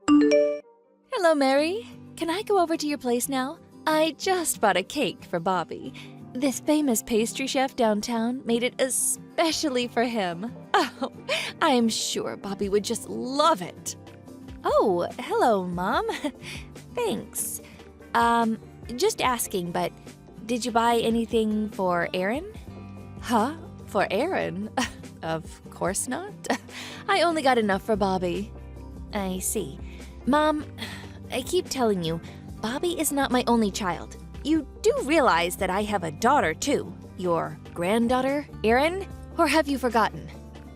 Hello, Mary. Can I go over to your place now? I just bought a cake for Bobby. This famous pastry chef downtown made it especially for him. Oh, I am sure Bobby would just love it. Oh, hello, Mom. Thanks. Just asking, but did you buy anything for Aaron? Huh? For Aaron? Of course not. I only got enough for Bobby. I see. Mom, I keep telling you, Bobby is not my only child. You do realize that I have a daughter, too. Your granddaughter, Erin? Or have you forgotten?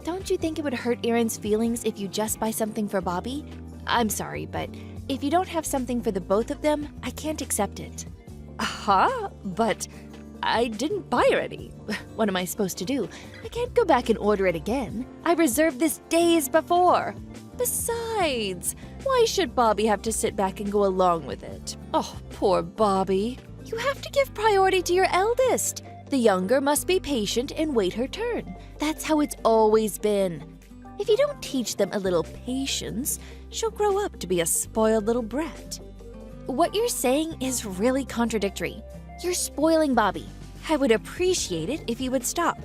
Don't you think it would hurt Erin's feelings if you just buy something for Bobby? I'm sorry, but if you don't have something for the both of them, I can't accept it. Huh? But I didn't buy her any. What am I supposed to do? I can't go back and order it again. I reserved this days before. Besides, why should Bobby have to sit back and go along with it? Oh, poor Bobby. You have to give priority to your eldest. The younger must be patient and wait her turn. That's how it's always been. If you don't teach them a little patience, she'll grow up to be a spoiled little brat. What you're saying is really contradictory. You're spoiling Bobby. I would appreciate it if you would stop.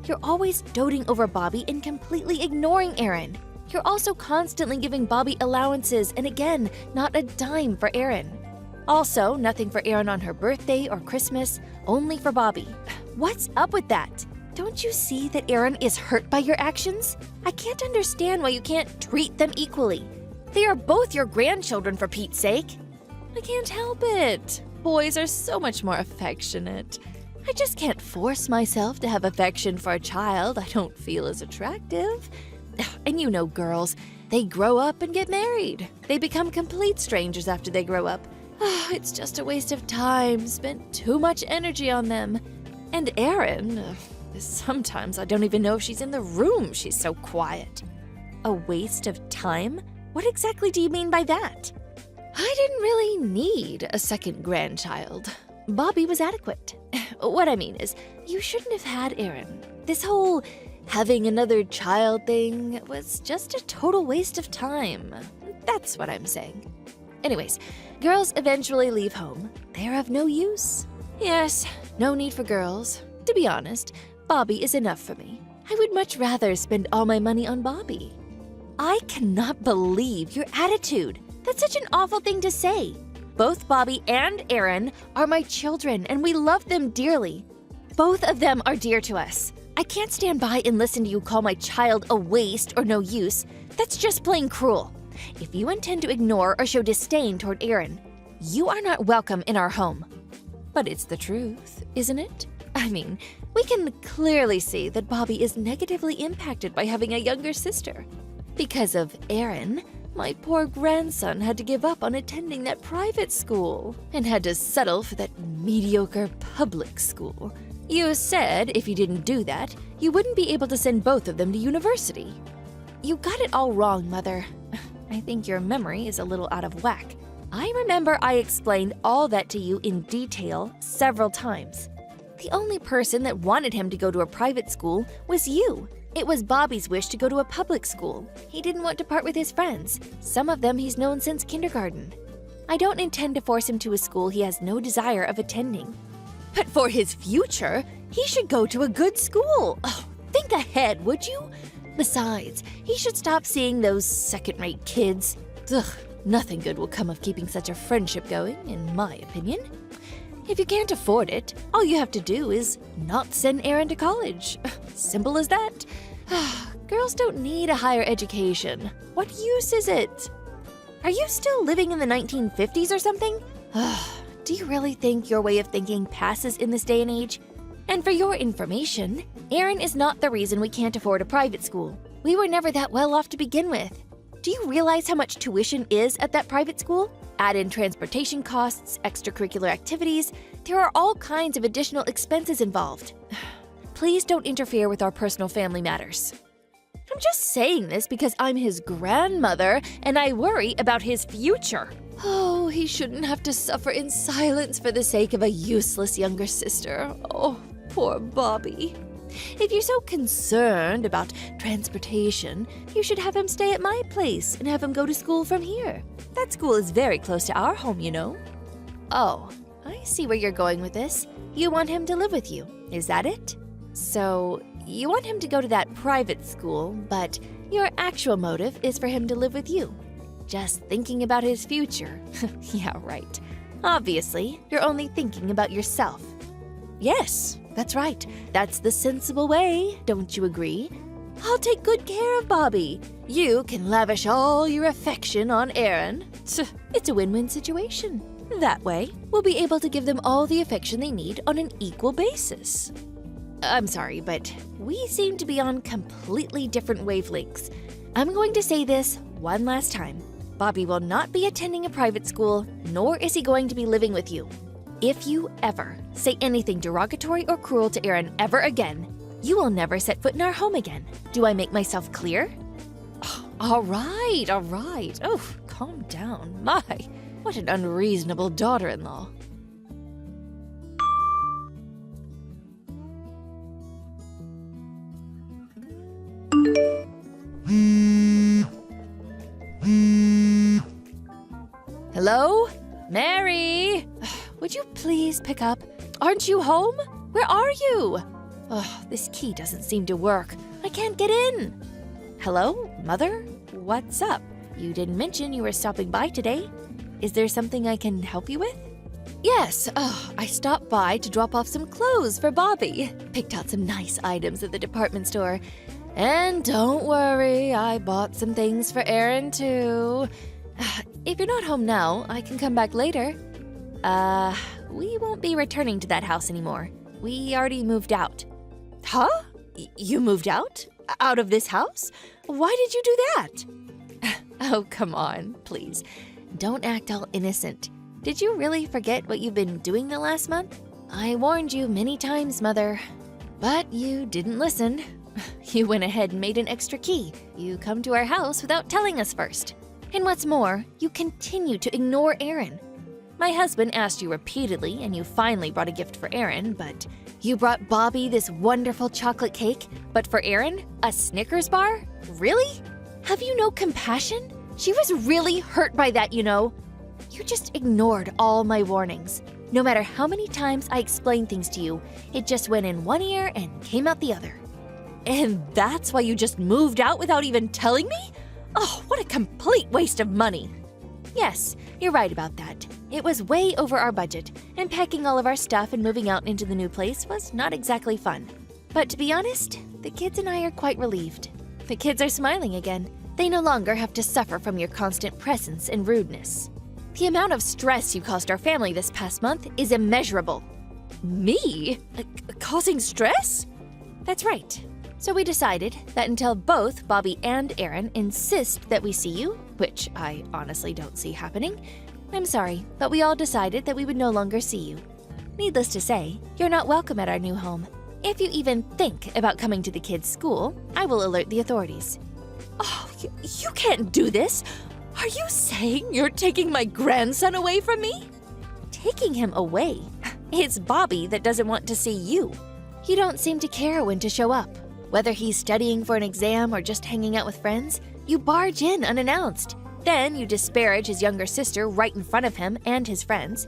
You're always doting over Bobby and completely ignoring Erin. You're also constantly giving Bobby allowances and again, not a dime for Erin. Also, nothing for Erin on her birthday or Christmas, only for Bobby. What's up with that? Don't you see that Erin is hurt by your actions? I can't understand why you can't treat them equally. They are both your grandchildren, for Pete's sake. I can't help it. Boys are so much more affectionate. I just can't force myself to have affection for a child I don't feel is attractive. And you know girls, they grow up and get married. They become complete strangers after they grow up. It's just a waste of time, spent too much energy on them. And Erin, sometimes I don't even know if she's in the room, she's so quiet. A waste of time? What exactly do you mean by that? I didn't really need a second grandchild. Bobby was adequate. What I mean is, you shouldn't have had Erin. This whole having another child thing was just a total waste of time. That's what I'm saying. Anyways, girls eventually leave home. They're of no use. Yes, no need for girls. To be honest, Bobby is enough for me. I would much rather spend all my money on Bobby. I cannot believe your attitude. That's such an awful thing to say. Both Bobby and Erin are my children, and we love them dearly. Both of them are dear to us. I can't stand by and listen to you call my child a waste or no use. That's just plain cruel. If you intend to ignore or show disdain toward Erin, you are not welcome in our home. But it's the truth, isn't it? I mean, we can clearly see that Bobby is negatively impacted by having a younger sister. Because of Erin, my poor grandson had to give up on attending that private school and had to settle for that mediocre public school. You said if you didn't do that, you wouldn't be able to send both of them to university. You got it all wrong, Mother. I think your memory is a little out of whack. I remember I explained all that to you in detail several times. The only person that wanted him to go to a private school was you. It was Bobby's wish to go to a public school. He didn't want to part with his friends. Some of them he's known since kindergarten. I don't intend to force him to a school he has no desire of attending. But for his future, he should go to a good school. Oh, think ahead, would you? Besides, he should stop seeing those second-rate kids. Ugh, nothing good will come of keeping such a friendship going, in my opinion. If you can't afford it, all you have to do is not send Erin to college. Simple as that. Girls don't need a higher education. What use is it? Are you still living in the 1950s or something? Do you really think your way of thinking passes in this day and age? And for your information, Erin is not the reason we can't afford a private school. We were never that well off to begin with. Do you realize how much tuition is at that private school? Add in transportation costs, extracurricular activities, there are all kinds of additional expenses involved. Please don't interfere with our personal family matters. I'm just saying this because I'm his grandmother and I worry about his future. Oh, he shouldn't have to suffer in silence for the sake of a useless younger sister. Oh, poor Bobby. If you're so concerned about transportation, you should have him stay at my place and have him go to school from here. That school is very close to our home, you know. Oh, I see where you're going with this. You want him to live with you, is that it? So, you want him to go to that private school, but your actual motive is for him to live with you. Just thinking about his future. Yeah, right. Obviously, you're only thinking about yourself. Yes, that's right. That's the sensible way, don't you agree? I'll take good care of Bobby. You can lavish all your affection on Aaron. It's a win-win situation. That way, we'll be able to give them all the affection they need on an equal basis. I'm sorry, but we seem to be on completely different wavelengths. I'm going to say this one last time. Bobby will not be attending a private school, nor is he going to be living with you. If you ever say anything derogatory or cruel to Aaron ever again, you will never set foot in our home again. Do I make myself clear? Oh, all right. Oh, calm down. My, what an unreasonable daughter-in-law. Hello? Mary? Would you please pick up? Aren't you home? Where are you? Oh, this key doesn't seem to work. I can't get in. Hello, Mother? What's up? You didn't mention you were stopping by today. Is there something I can help you with? Yes, I stopped by to drop off some clothes for Bobby. Picked out some nice items at the department store. And don't worry, I bought some things for Aaron too. If you're not home now, I can come back later. We won't be returning to that house anymore. We already moved out. Huh? You moved out? Out of this house? Why did you do that? Oh, come on, please. Don't act all innocent. Did you really forget what you've been doing the last month? I warned you many times, Mother. But you didn't listen. You went ahead and made an extra key. You come to our house without telling us first. And what's more, you continue to ignore Aaron. My husband asked you repeatedly, and you finally brought a gift for Aaron, but you brought Bobby this wonderful chocolate cake, but for Aaron, a Snickers bar? Really? Have you no compassion? She was really hurt by that, you know. You just ignored all my warnings. No matter how many times I explained things to you, it just went in one ear and came out the other. And that's why you just moved out without even telling me? Oh, what a complete waste of money. Yes, you're right about that. It was way over our budget, and packing all of our stuff and moving out into the new place was not exactly fun. But to be honest, the kids and I are quite relieved. The kids are smiling again. They no longer have to suffer from your constant presence and rudeness. The amount of stress you caused our family this past month is immeasurable. Me? Causing stress? That's right. So we decided that until both Bobby and Aaron insist that we see you, which I honestly don't see happening, I'm sorry, but we all decided that we would no longer see you. Needless to say, you're not welcome at our new home. If you even think about coming to the kids' school, I will alert the authorities. Oh, you can't do this! Are you saying you're taking my grandson away from me? Taking him away? It's Bobby that doesn't want to see you. You don't seem to care when to show up. Whether he's studying for an exam or just hanging out with friends, you barge in unannounced. Then you disparage his younger sister right in front of him and his friends,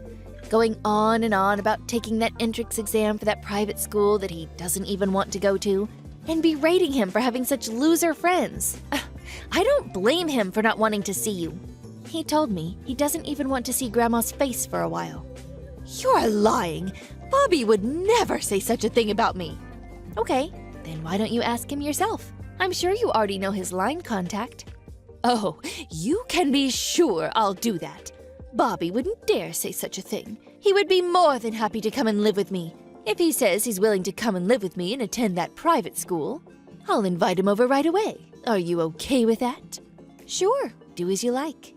going on and on about taking that entrance exam for that private school that he doesn't even want to go to, and berating him for having such loser friends. I don't blame him for not wanting to see you. He told me he doesn't even want to see Grandma's face for a while. You're lying. Bobby would never say such a thing about me. Okay, then why don't you ask him yourself? I'm sure you already know his line contact. Oh, you can be sure I'll do that. Bobby wouldn't dare say such a thing. He would be more than happy to come and live with me. If he says he's willing to come and live with me and attend that private school, I'll invite him over right away. Are you okay with that? Sure, do as you like.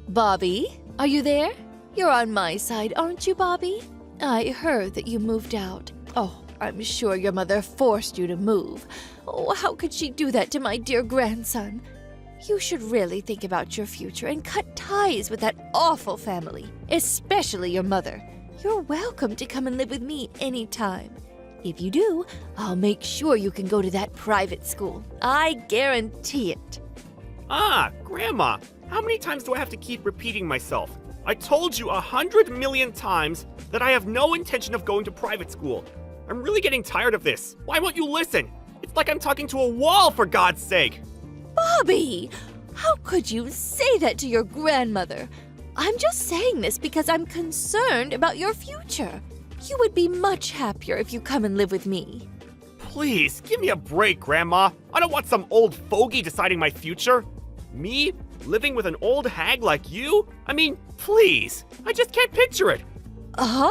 Bobby, are you there? You're on my side, aren't you, Bobby? I heard that you moved out. Oh, I'm sure your mother forced you to move. Oh, how could she do that to my dear grandson? You should really think about your future and cut ties with that awful family, especially your mother. You're welcome to come and live with me anytime. If you do, I'll make sure you can go to that private school. I guarantee it. Ah, Grandma, how many times do I have to keep repeating myself? I told you 100 million times that I have no intention of going to private school. I'm really getting tired of this. Why won't you listen? It's like I'm talking to a wall, for God's sake. Bobby, how could you say that to your grandmother? I'm just saying this because I'm concerned about your future. You would be much happier if you come and live with me. Please, give me a break, Grandma. I don't want some old fogey deciding my future. Me? Living with an old hag like you? I mean, please. I just can't picture it. Huh?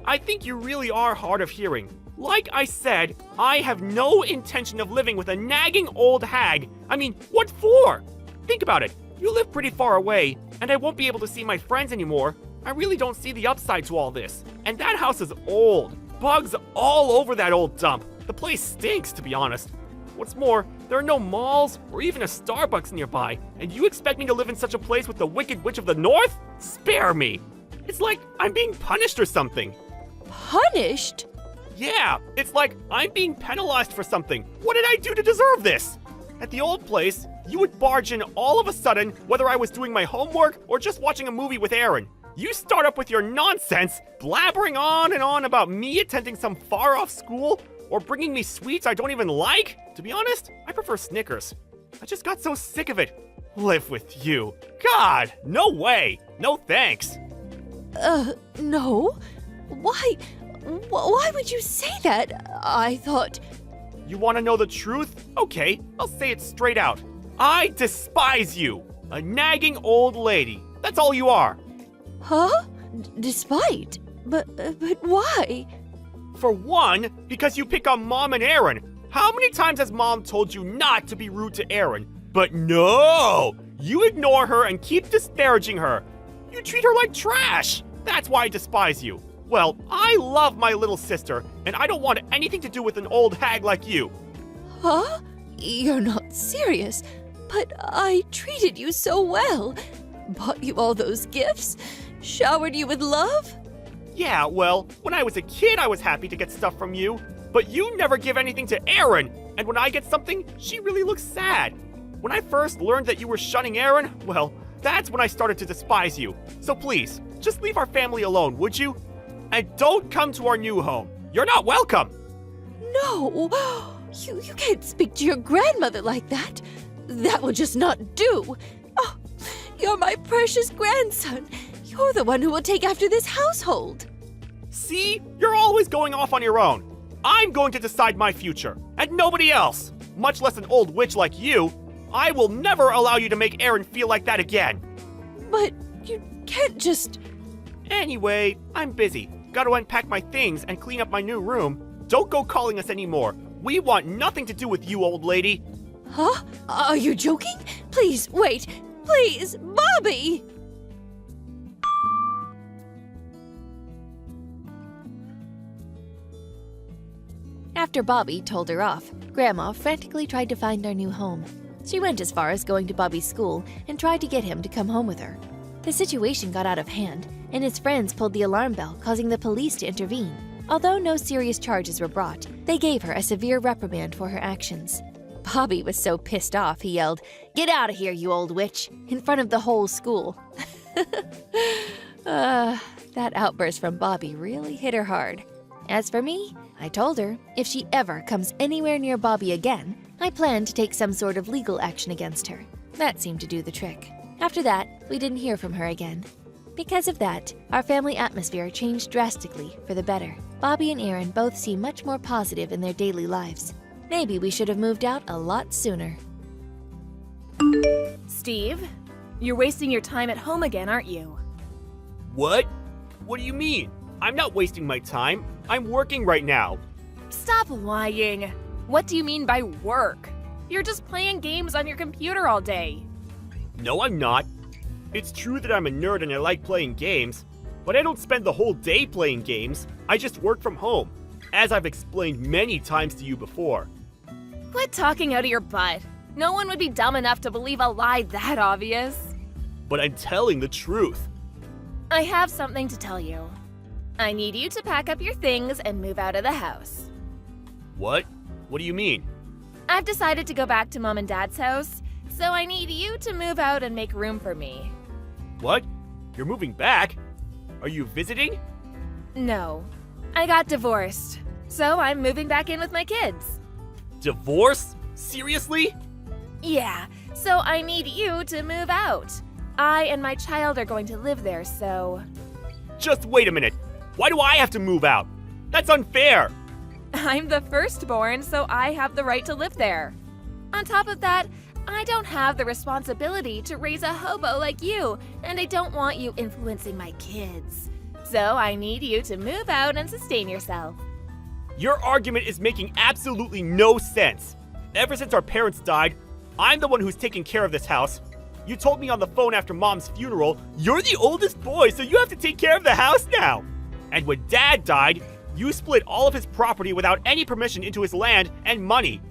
I think you really are hard of hearing. Like I said, I have no intention of living with a nagging old hag. I mean, what for? Think about it. You live pretty far away, and I won't be able to see my friends anymore. I really don't see the upside to all this. And that house is old. Bugs all over that old dump. The place stinks, to be honest. What's more, there are no malls or even a Starbucks nearby, and you expect me to live in such a place with the Wicked Witch of the North? Spare me! It's like I'm being punished or something. Punished? Yeah, it's like I'm being penalized for something. What did I do to deserve this? At the old place, you would barge in all of a sudden, whether I was doing my homework or just watching a movie with Aaron. You start up with your nonsense, blabbering on and on about me attending some far-off school or bringing me sweets I don't even like. To be honest, I prefer Snickers. I just got so sick of it. Live with you. God, no way. No thanks. No? Why? Why would you say that? I thought... You want to know the truth? Okay, I'll say it straight out. I despise you. A nagging old lady. That's all you are. Huh? Despite? But why? For one, because you pick on Mom and Aaron. How many times has Mom told you not to be rude to Aaron? But no! You ignore her and keep disparaging her. You treat her like trash. That's why I despise you. Well, I love my little sister, and I don't want anything to do with an old hag like you. Huh? You're not serious. But I treated you so well. Bought you all those gifts. Showered you with love. Yeah, well, when I was a kid, I was happy to get stuff from you. But you never give anything to Aaron. And when I get something, she really looks sad. When I first learned that you were shunning Aaron, well, that's when I started to despise you. So please, just leave our family alone, would you? And don't come to our new home. You're not welcome. No, you can't speak to your grandmother like that. That will just not do. Oh, you're my precious grandson. You're the one who will take after this household. See? You're always going off on your own. I'm going to decide my future, and nobody else. Much less an old witch like you. I will never allow you to make Aaron feel like that again. But you can't just... Anyway, I'm busy. Gotta unpack my things and clean up my new room. Don't go calling us anymore. We want nothing to do with you, old lady. Huh? Are you joking? Please, wait. Please, Bobby! After Bobby told her off, Grandma frantically tried to find our new home. She went as far as going to Bobby's school and tried to get him to come home with her. The situation got out of hand, and his friends pulled the alarm bell, causing the police to intervene. Although no serious charges were brought, they gave her a severe reprimand for her actions. Bobby was so pissed off, he yelled, "Get out of here, you old witch!" in front of the whole school. That outburst from Bobby really hit her hard. As for me, I told her if she ever comes anywhere near Bobby again, I plan to take some sort of legal action against her. That seemed to do the trick. After that, we didn't hear from her again. Because of that, our family atmosphere changed drastically for the better. Bobby and Aaron both seem much more positive in their daily lives. Maybe we should have moved out a lot sooner. Steve, you're wasting your time at home again, aren't you? What? What do you mean? I'm not wasting my time. I'm working right now. Stop lying. What do you mean by work? You're just playing games on your computer all day. No, I'm not. It's true that I'm a nerd and I like playing games, but I don't spend the whole day playing games. I just work from home, as I've explained many times to you before. Quit talking out of your butt. No one would be dumb enough to believe a lie that obvious. But I'm telling the truth. I have something to tell you. I need you to pack up your things and move out of the house. What? What do you mean? I've decided to go back to Mom and Dad's house, so I need you to move out and make room for me. What? You're moving back? Are you visiting? No. I got divorced, so I'm moving back in with my kids. Divorce? Seriously? Yeah, so I need you to move out. I and my child are going to live there, so... Just wait a minute. Why do I have to move out? That's unfair. I'm the firstborn, so I have the right to live there. On top of that, I don't have the responsibility to raise a hobo like you, and I don't want you influencing my kids. So I need you to move out and sustain yourself. Your argument is making absolutely no sense. Ever since our parents died, I'm the one who's taking care of this house. You told me on the phone after Mom's funeral, you're the oldest boy, so you have to take care of the house now. And when Dad died, you split all of his property without any permission into his land and money.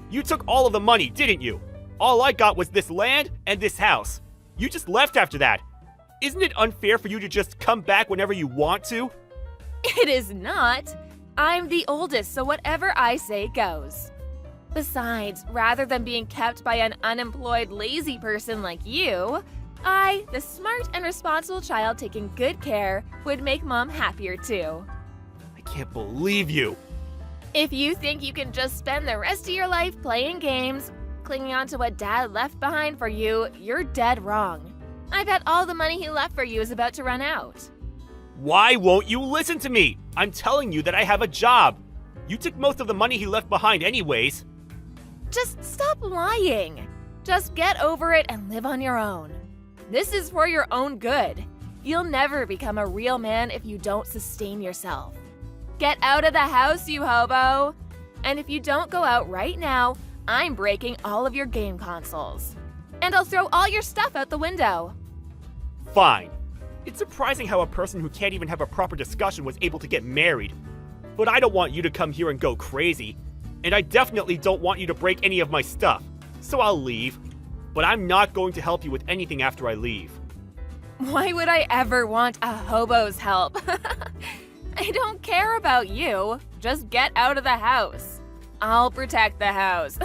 You took all of the money, didn't you? All I got was this land and this house. You just left after that. Isn't it unfair for you to just come back whenever you want to? It is not. I'm the oldest, so whatever I say goes. Besides, rather than being kept by an unemployed, lazy person like you, I, the smart and responsible child taking good care, would make Mom happier too. I can't believe you. If you think you can just spend the rest of your life playing games, clinging on to what Dad left behind for you, you're dead wrong. I bet all the money he left for you is about to run out. Why won't you listen to me? I'm telling you that I have a job. You took most of the money he left behind anyways. Just stop lying. Just get over it and live on your own. This is for your own good. You'll never become a real man if you don't sustain yourself. Get out of the house, you hobo! And if you don't go out right now, I'm breaking all of your game consoles. And I'll throw all your stuff out the window. Fine. It's surprising how a person who can't even have a proper discussion was able to get married. But I don't want you to come here and go crazy. And I definitely don't want you to break any of my stuff. So I'll leave. But I'm not going to help you with anything after I leave. Why would I ever want a hobo's help? I don't care about you. Just get out of the house. I'll protect the house.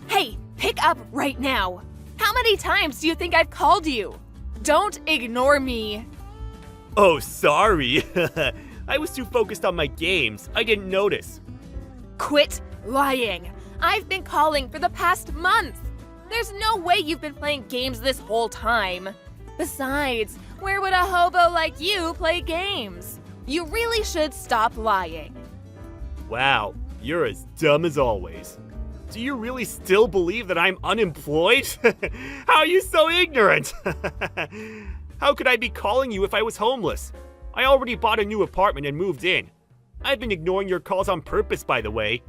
Hey, pick up right now. How many times do you think I've called you? Don't ignore me. Oh, sorry. I was too focused on my games. I didn't notice. Quit lying. I've been calling for the past month. There's no way you've been playing games this whole time. Besides, where would a hobo like you play games? You really should stop lying. Wow, you're as dumb as always. Do you really still believe that I'm unemployed? How are you so ignorant? How could I be calling you if I was homeless? I already bought a new apartment and moved in. I've been ignoring your calls on purpose, by the way.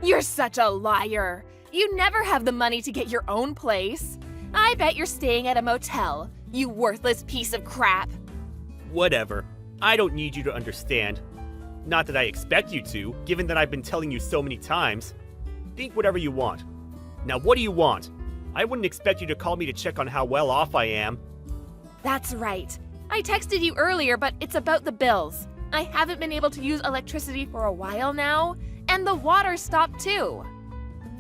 You're such a liar. You never have the money to get your own place. I bet you're staying at a motel, you worthless piece of crap. Whatever. I don't need you to understand. Not that I expect you to, given that I've been telling you so many times. Think whatever you want. Now, what do you want? I wouldn't expect you to call me to check on how well off I am. That's right. I texted you earlier, but it's about the bills. I haven't been able to use electricity for a while now, and the water stopped too.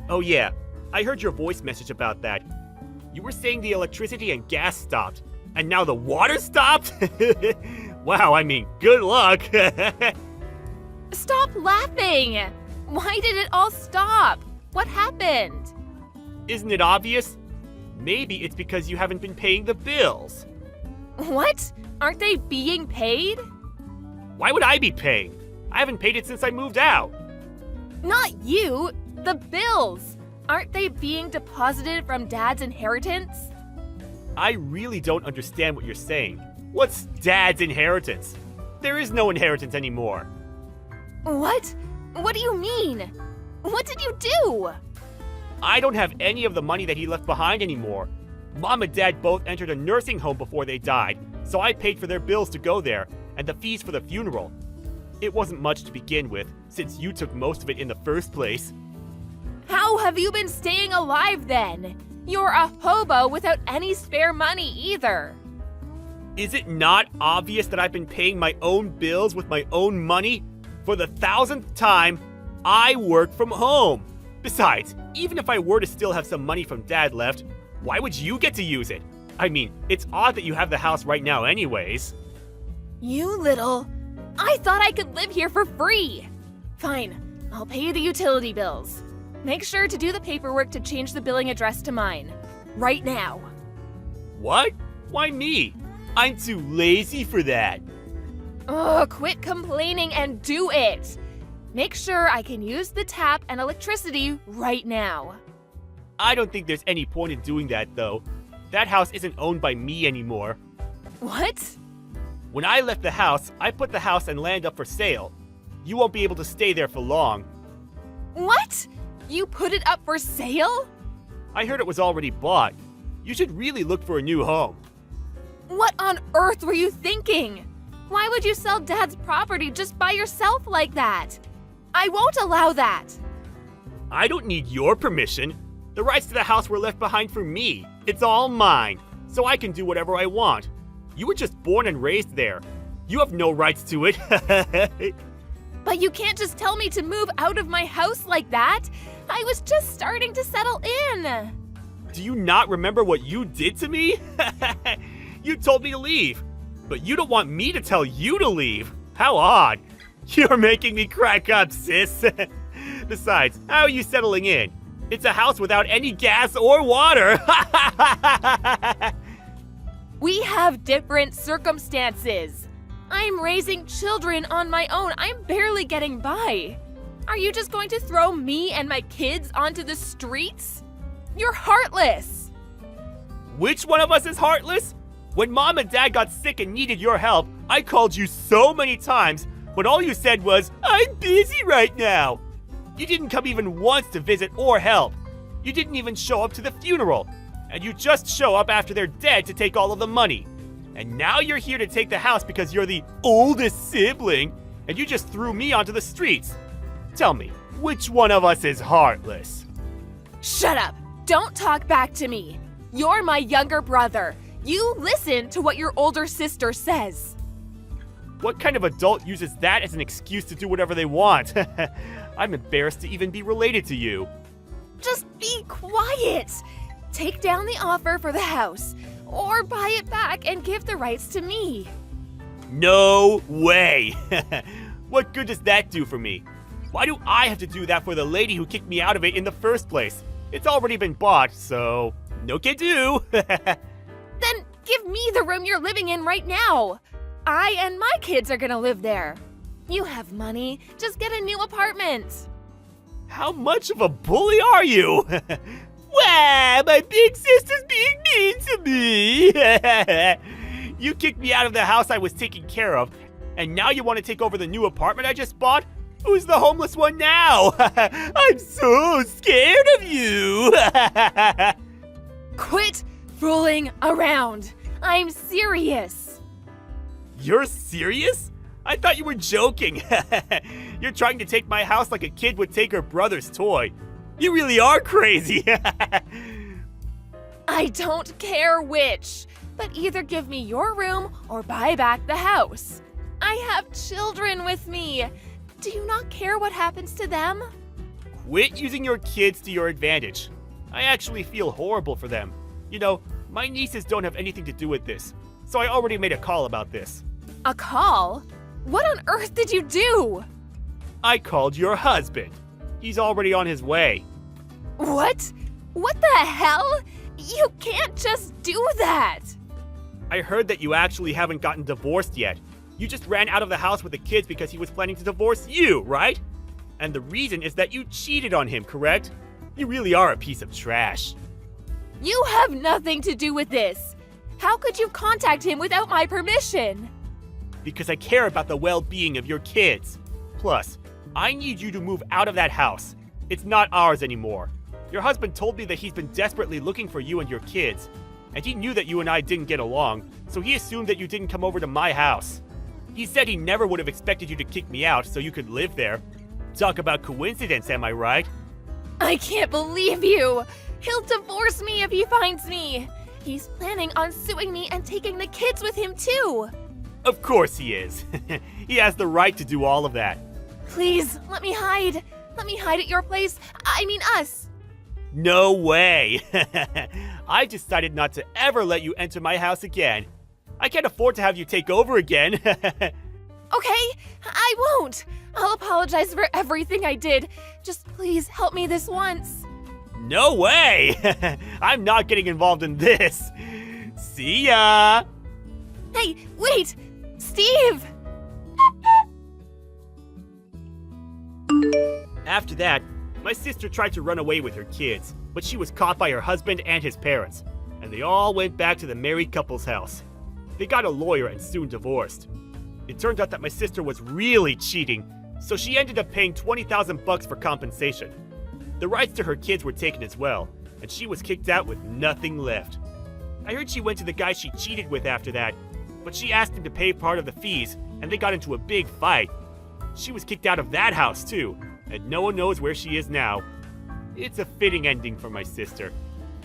Oh yeah, I heard your voice message about that. You were saying the electricity and gas stopped, and now the water stopped? Wow, I mean, good luck. Stop laughing! Why did it all stop? What happened? Isn't it obvious? Maybe it's because you haven't been paying the bills. What? Aren't they being paid? Why would I be paying? I haven't paid it since I moved out. Not you! The bills! Aren't they being deposited from Dad's inheritance? I really don't understand what you're saying. What's Dad's inheritance? There is no inheritance anymore. What? What do you mean? What did you do? I don't have any of the money that he left behind anymore. Mom and Dad both entered a nursing home before they died, so I paid for their bills to go there and the fees for the funeral. It wasn't much to begin with, since you took most of it in the first place. How have you been staying alive then? You're a hobo without any spare money either. Is it not obvious that I've been paying my own bills with my own money? For the 1000th time, I work from home. Besides, even if I were to still have some money from Dad left, why would you get to use it? I mean, it's odd that you have the house right now anyways. You little... I thought I could live here for free. Fine, I'll pay the utility bills. Make sure to do the paperwork to change the billing address to mine. Right now. What? Why me? I'm too lazy for that. Ugh, quit complaining and do it. Make sure I can use the tap and electricity right now. I don't think there's any point in doing that, though. That house isn't owned by me anymore. What? When I left the house, I put the house and land up for sale. You won't be able to stay there for long. What? You put it up for sale? I heard it was already bought. You should really look for a new home. What on earth were you thinking? Why would you sell Dad's property just by yourself like that? I won't allow that. I don't need your permission. The rights to the house were left behind for me. It's all mine, so I can do whatever I want. You were just born and raised there. You have no rights to it. But you can't just tell me to move out of my house like that. I was just starting to settle in. Do you not remember what you did to me? You told me to leave, but you don't want me to tell you to leave. How odd. You're making me crack up, sis. Besides, how are you settling in? It's a house without any gas or water. We have different circumstances. I'm raising children on my own. I'm barely getting by. Are you just going to throw me and my kids onto the streets? You're heartless. Which one of us is heartless? When Mom and Dad got sick and needed your help, I called you so many times, but all you said was, "I'm busy right now." You didn't come even once to visit or help. You didn't even show up to the funeral. And you just show up after they're dead to take all of the money. And now you're here to take the house because you're the oldest sibling, and you just threw me onto the streets. Tell me, which one of us is heartless? Shut up. Don't talk back to me. You're my younger brother. You listen to what your older sister says. What kind of adult uses that as an excuse to do whatever they want? I'm embarrassed to even be related to you. Just be quiet. Take down the offer for the house, or buy it back and give the rights to me. No way! What good does that do for me? Why do I have to do that for the lady who kicked me out of it in the first place? It's already been bought, so no can do. Then give me the room you're living in right now. I and my kids are gonna live there. You have money, just get a new apartment. How much of a bully are you? Wow, my big sister's being mean to me. You kicked me out of the house I was taking care of, and now you want to take over the new apartment I just bought? Who's the homeless one now? I'm so scared of you. Quit fooling around. I'm serious. You're serious? I thought you were joking. You're trying to take my house like a kid would take her brother's toy. You really are crazy. I don't care which, but either give me your room or buy back the house. I have children with me. Do you not care what happens to them? Quit using your kids to your advantage. I actually feel horrible for them. You know, my nieces don't have anything to do with this, so I already made a call about this. A call? What on earth did you do? I called your husband. He's already on his way. What? What the hell? You can't just do that. I heard that you actually haven't gotten divorced yet. You just ran out of the house with the kids because he was planning to divorce you, right? And the reason is that you cheated on him, correct? You really are a piece of trash. You have nothing to do with this. How could you contact him without my permission? Because I care about the well-being of your kids. Plus, I need you to move out of that house. It's not ours anymore. Your husband told me that he's been desperately looking for you and your kids. and he knew that you and I didn't get along, so he assumed that you didn't come over to my house. He said he never would have expected you to kick me out so you could live there. Talk about coincidence, am I right? I can't believe you! He'll divorce me if he finds me! He's planning on suing me and taking the kids with him too! Of course he is. He has the right to do all of that. Please, let me hide! Let me hide at your place. I mean us! No way! I decided not to ever let you enter my house again. I can't afford to have you take over again. Okay, I won't! I'll apologize for everything I did. Just please help me this once. No way! I'm not getting involved in this. See ya! Hey, wait! Steve! After that, my sister tried to run away with her kids, but she was caught by her husband and his parents, and they all went back to the married couple's house. They got a lawyer and soon divorced. It turned out that my sister was really cheating, so she ended up paying $20,000 for compensation. The rights to her kids were taken as well, and she was kicked out with nothing left. I heard she went to the guy she cheated with after that, but she asked him to pay part of the fees, and they got into a big fight. She was kicked out of that house too, and no one knows where she is now. It's a fitting ending for my sister.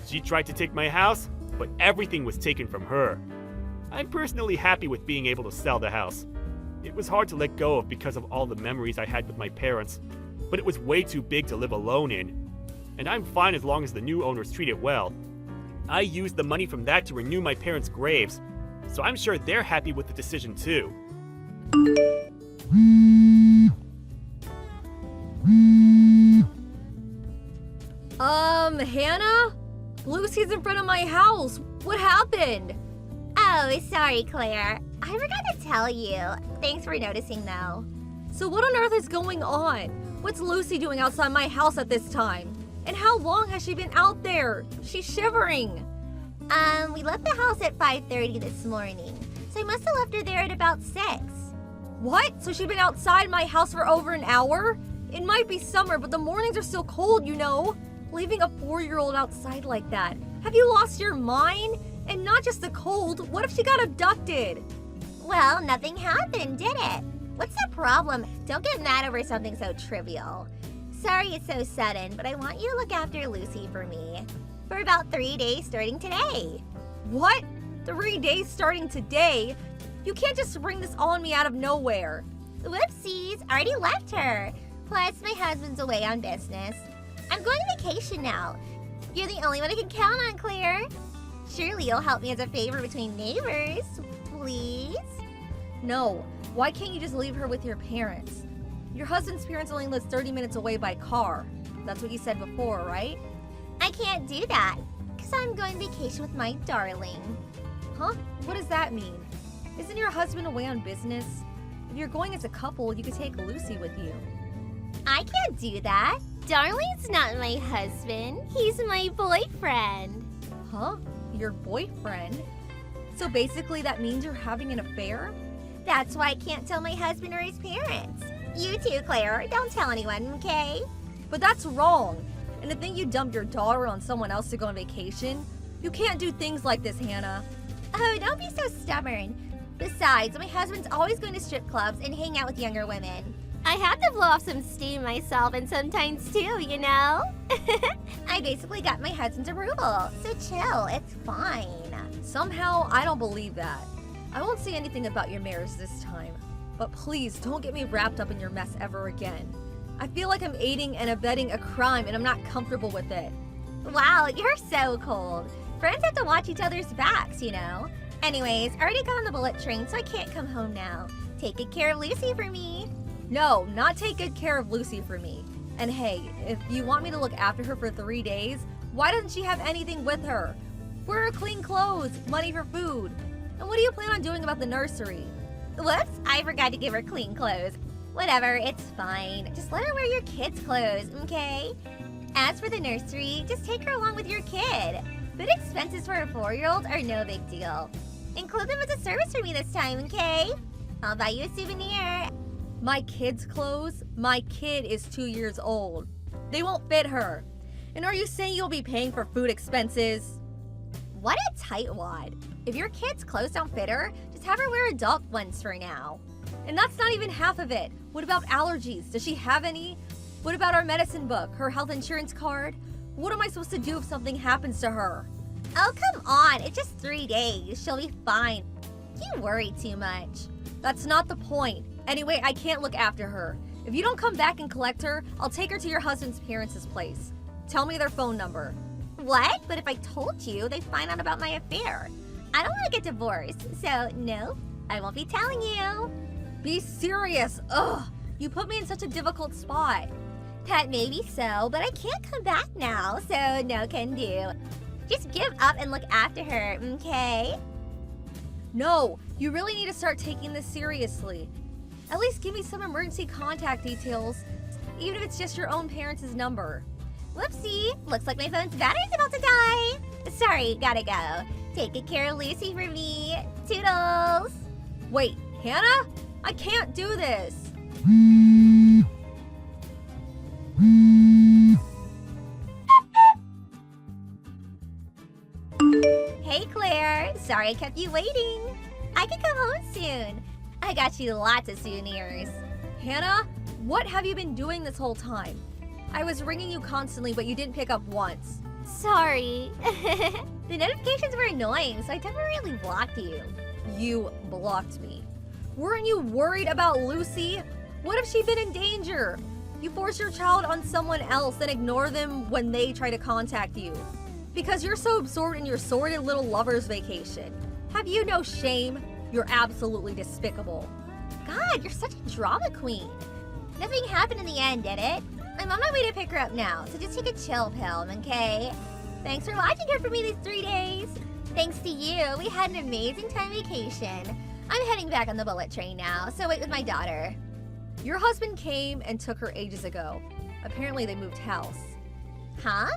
She tried to take my house, but everything was taken from her. I'm personally happy with being able to sell the house. It was hard to let go of because of all the memories I had with my parents, but it was way too big to live alone in. And I'm fine as long as the new owners treat it well. I used the money from that to renew my parents' graves, so I'm sure they're happy with the decision too. Hannah? Lucy's in front of my house. What happened? Oh, sorry, Claire. I forgot to tell you. Thanks for noticing, though. So what on earth is going on? What's Lucy doing outside my house at this time? And how long has she been out there? She's shivering. We left the house at 5:30 this morning, so I must have left her there at about 6. What? So she's been outside my house for over an hour? It might be summer, but the mornings are still cold, you know. Leaving a 4-year-old outside like that. Have you lost your mind? And not just the cold, what if she got abducted? Well, nothing happened, did it? What's the problem? Don't get mad over something so trivial. Sorry it's so sudden, but I want you to look after Lucy for me. For about 3 days starting today. What? 3 days starting today? You can't just spring this on me out of nowhere. Whoopsies, already left her. Plus, my husband's away on business. I'm going on vacation now. You're the only one I can count on, Claire. Surely you'll help me as a favor between neighbors, please? No. Why can't you just leave her with your parents? Your husband's parents only live 30 minutes away by car. That's what you said before, right? I can't do that, because I'm going vacation with my darling. Huh? What does that mean? Isn't your husband away on business? If you're going as a couple, you could take Lucy with you. I can't do that. Darling's not my husband. He's my boyfriend. Huh? Your boyfriend? So basically that means you're having an affair? That's why I can't tell my husband or his parents. You too, Claire. Don't tell anyone, okay? But that's wrong. And to think you dumped your daughter on someone else to go on vacation? You can't do things like this, Hannah. Oh, don't be so stubborn. Besides, my husband's always going to strip clubs and hang out with younger women. I have to blow off some steam myself and sometimes too, you know? I basically got my husband's approval, so chill, it's fine. Somehow, I don't believe that. I won't say anything about your marriage this time. But please, don't get me wrapped up in your mess ever again. I feel like I'm aiding and abetting a crime and I'm not comfortable with it. Wow, you're so cold. Friends have to watch each other's backs, you know? Anyways, I already got on the bullet train, so I can't come home now. Take good care of Lucy for me. No, not take good care of Lucy for me. And hey, if you want me to look after her for 3 days, why doesn't she have anything with her? Where are clean clothes, money for food? And what do you plan on doing about the nursery? Whoops, I forgot to give her clean clothes. Whatever, it's fine. Just let her wear your kids' clothes, okay? As for the nursery, just take her along with your kid. Food expenses for a 4-year-old are no big deal. Include them as a service for me this time, okay? I'll buy you a souvenir. My kid's clothes? My kid is 2 years old. They won't fit her. And are you saying you'll be paying for food expenses? What a tightwad. If your kid's clothes don't fit her, just have her wear adult ones for now. And that's not even half of it. What about allergies? Does she have any? What about our medicine book, her health insurance card? What am I supposed to do if something happens to her? Oh, come on. It's just 3 days. She'll be fine. You worry too much. That's not the point. Anyway, I can't look after her. If you don't come back and collect her, I'll take her to your husband's parents' place. Tell me their phone number. What? But if I told you, they'd find out about my affair. I don't want to get divorced, so no, I won't be telling you. Be serious. Ugh, you put me in such a difficult spot. That may be so, but I can't come back now, so no can do. Just give up and look after her, okay? No, you really need to start taking this seriously. At least give me some emergency contact details, even if it's just your own parents' number. Whoopsie, looks like my phone's battery's about to die. Sorry, gotta go. Take good care of Lucy for me. Toodles. Wait, Hannah? I can't do this. Hey Claire, sorry I kept you waiting. I can come home soon. I got you lots of souvenirs. Hannah, what have you been doing this whole time? I was ringing you constantly, but you didn't pick up once. Sorry. The notifications were annoying, so I temporarily blocked you. You blocked me. Weren't you worried about Lucy? What if she'd been in danger? You force your child on someone else, then ignore them when they try to contact you. Because you're so absorbed in your sordid little lover's vacation. Have you no shame? You're absolutely despicable. God, you're such a drama queen. Nothing happened in the end, did it? I'm on my way to pick her up now, so just take a chill pill, okay? Thanks for watching her for me these 3 days. Thanks to you, we had an amazing time vacation. I'm heading back on the bullet train now, so wait with my daughter. Your husband came and took her ages ago. Apparently they moved house. Huh?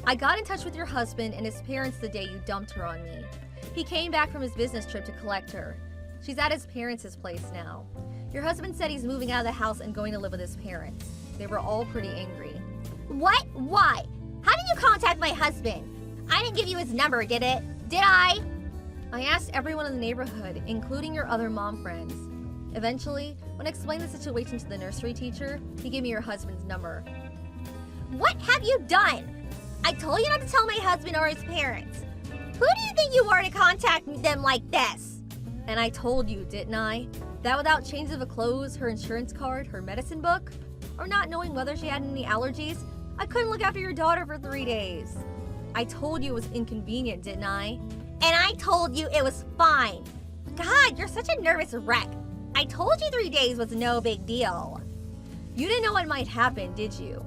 I got in touch with your husband and his parents the day you dumped her on me. He came back from his business trip to collect her. She's at his parents' place now. Your husband said he's moving out of the house and going to live with his parents. They were all pretty angry. What? Why? How did you contact my husband? I didn't give you his number, did it? Did I? I asked everyone in the neighborhood, including your other mom friends. Eventually, when I explained the situation to the nursery teacher, he gave me your husband's number. What have you done? I told you not to tell my husband or his parents. Who do you think you are to contact them like this? And I told you, didn't I? That without changes of clothes, her insurance card, her medicine book, or not knowing whether she had any allergies, I couldn't look after your daughter for 3 days. I told you it was inconvenient, didn't I? And I told you it was fine. God, you're such a nervous wreck. I told you 3 days was no big deal. You didn't know what might happen, did you?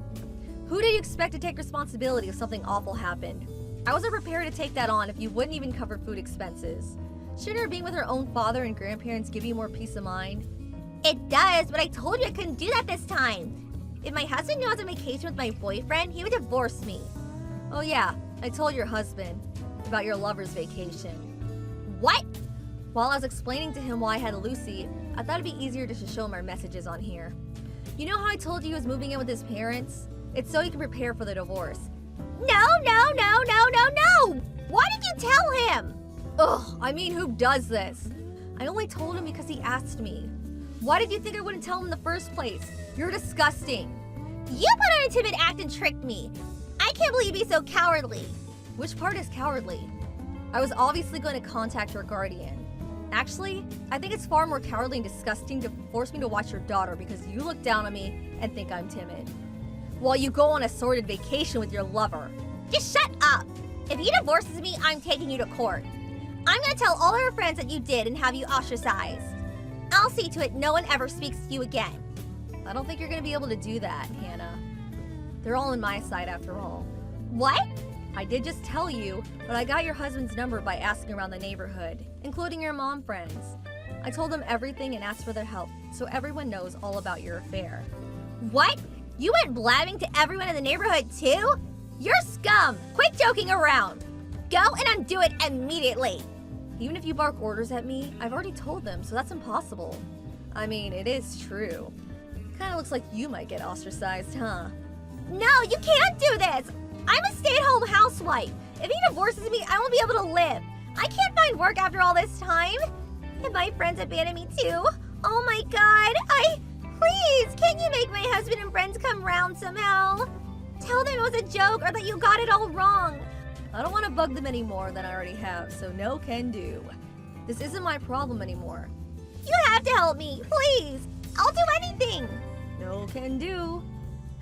Who did you expect to take responsibility if something awful happened? I wasn't prepared to take that on if you wouldn't even cover food expenses. Shouldn't her being with her own father and grandparents give you more peace of mind? It does, but I told you I couldn't do that this time. If my husband knew I was on vacation with my boyfriend, he would divorce me. Oh yeah, I told your husband about your lover's vacation. What? While I was explaining to him why I had Lucy, I thought it'd be easier to just show him our messages on here. You know how I told you he was moving in with his parents? It's so he can prepare for the divorce. No, no, no, no, no, no! Why did you tell him? Ugh, I mean, who does this? I only told him because he asked me. Why did you think I wouldn't tell him in the first place? You're disgusting. You put on a timid act and tricked me. I can't believe you'd be so cowardly. Which part is cowardly? I was obviously going to contact your guardian. Actually, I think it's far more cowardly and disgusting to force me to watch your daughter because you look down on me and think I'm timid. While you go on a sordid vacation with your lover. Just shut up. If he divorces me, I'm taking you to court. I'm gonna tell all her friends that you did and have you ostracized. I'll see to it no one ever speaks to you again. I don't think you're gonna be able to do that, Hannah. They're all on my side after all. What? I did just tell you, but I got your husband's number by asking around the neighborhood, including your mom friends. I told them everything and asked for their help, so everyone knows all about your affair. What? You went blabbing to everyone in the neighborhood too? You're scum! Quit joking around! Go and undo it immediately! Even if you bark orders at me, I've already told them, so that's impossible. I mean, it is true. Kinda looks like you might get ostracized, huh? No, you can't do this! I'm a stay-at-home housewife! housewife. If he divorces me, I won't be able to live. I can't find work after all this time. And my friends abandoned me too. Oh my god, Please, can't you make my husband and friends come round somehow? Tell them it was a joke or that you got it all wrong. I don't want to bug them any more than I already have, so no can do. This isn't my problem anymore. You have to help me, please. I'll do anything. No can do.